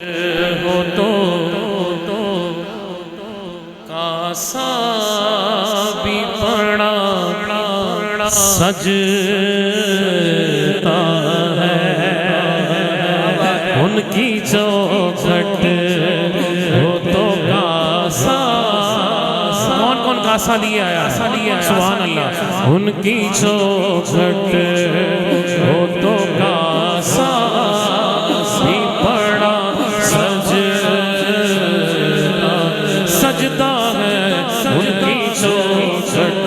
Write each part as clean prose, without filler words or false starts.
हो तो कासा भी पड़ा सजता है उनकी चौखट हो तो कासा। कौन कौन कासा लिए आया? सुभान अल्लाह। उनकी चौखट हो तो कासा भी पड़ा सजदा है उनकी चौखट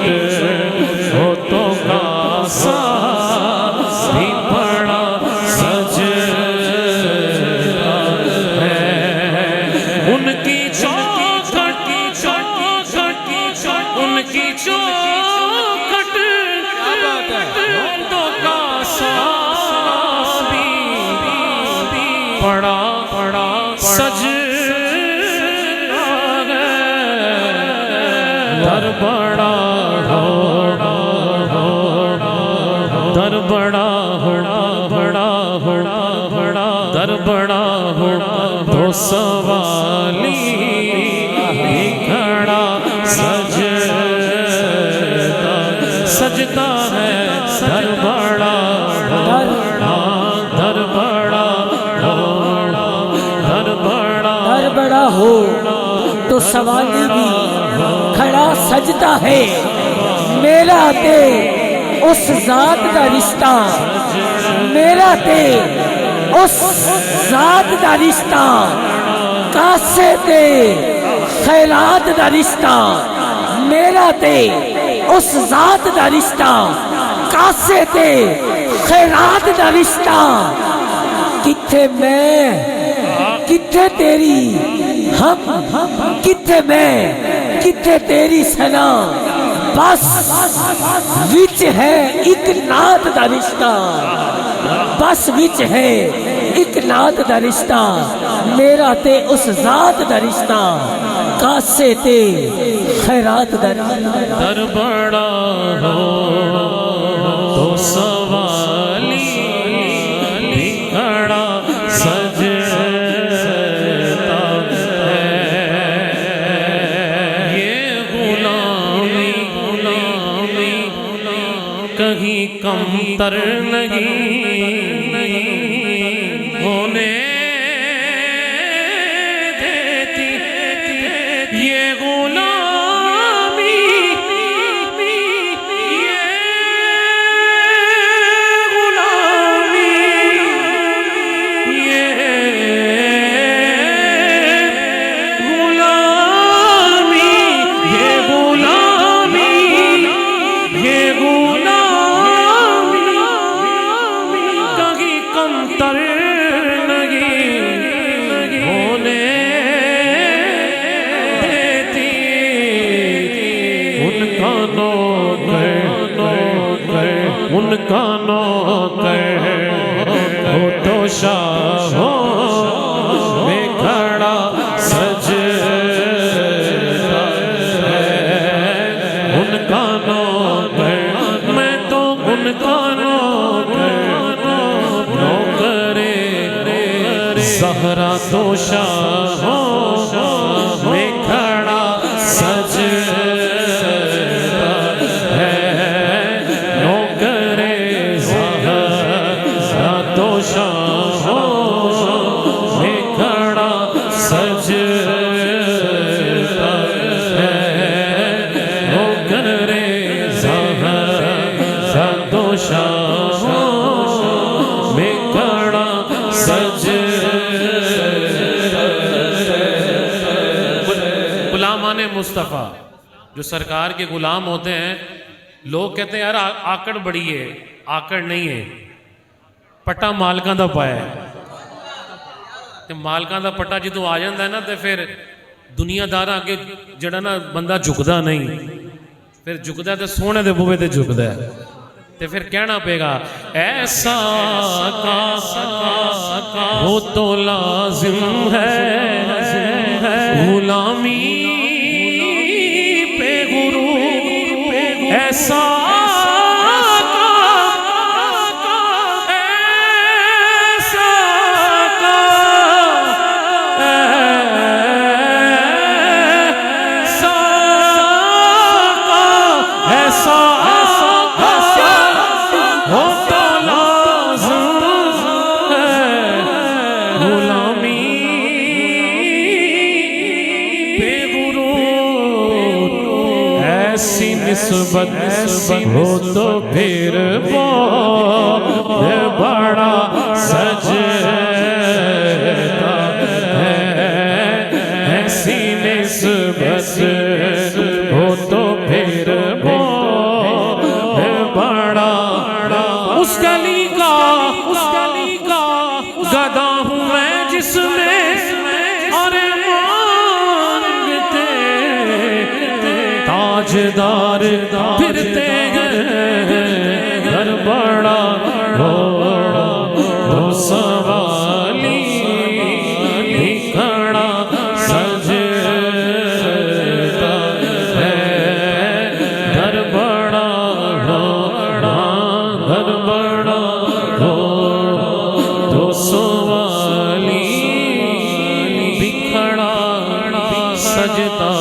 हो तो कासा भी पड़ा सजदा है उनकी चौखट उनकी चौखट तो कासा भी पड़ा दर बड़ा दर बड़ा दर बड़ा तो सवाली खड़ा सजदा है दर बड़ा दर बड़ा हो तो सवाली भी खड़ा सजदा है। मेरा ते उस जात का रिश्ता, मेरा ते उस जात का रिश्ता, कासे ते खैरात का रिश्ता, मेरा ते उस जात का रिश्ता, कासे ते खैरात का रिश्ता। किथे मैं किथे तेरी हम किथे मैं किथे तेरी सना, बस विच है एक नात दा रिश्ता, बस विच है एक नात दा रिश्ता। मेरा ते उस जात दा रिश्ता, कासे ते खैरात दा दर बड़ा हो तो सवाली खड़ा सजदा है। ये गुलामी कहीं कमतर नहीं होने देती। ये गुलामी उनका नौकर हो तो शाहों में खड़ा सजदा है। उनका नौकर मैं तो उनका नौकरे ज़हरा तो शाहों में खड़ा सजदा है। गुलामाने मुस्तफ़ा जो सरकार के गुलाम होते हैं, लोग कहते हैं यार आकड़ बड़ी है, आकड़ नहीं है, पट्टा मालकां दा पाया है। ते मालकां दा पट्टा जो आ जाता है ना, तो फिर दुनियादार अगे जड़ा ना बंदा झुकदा नहीं, फिर झुकदा तो सोने दे बूहे ते झुकदा है। ते फिर कहना पेगा ऐसा का वो तो लाजिम है गुलामी पे गुरूर ऐसा निस्बत हो तो फिर बहुत बड़ा सजदा है। ऐसी निस्बत हो तो फिर बहुत बड़ा। उस गली का गदा हूँ मैं जिसमें अरे मांगते ताजदार फिरते घर बड़ा हो सवाली भी खड़ा सजता है। घर बड़ा हो घर बड़ा हो तो सवाली भी खड़ा सजता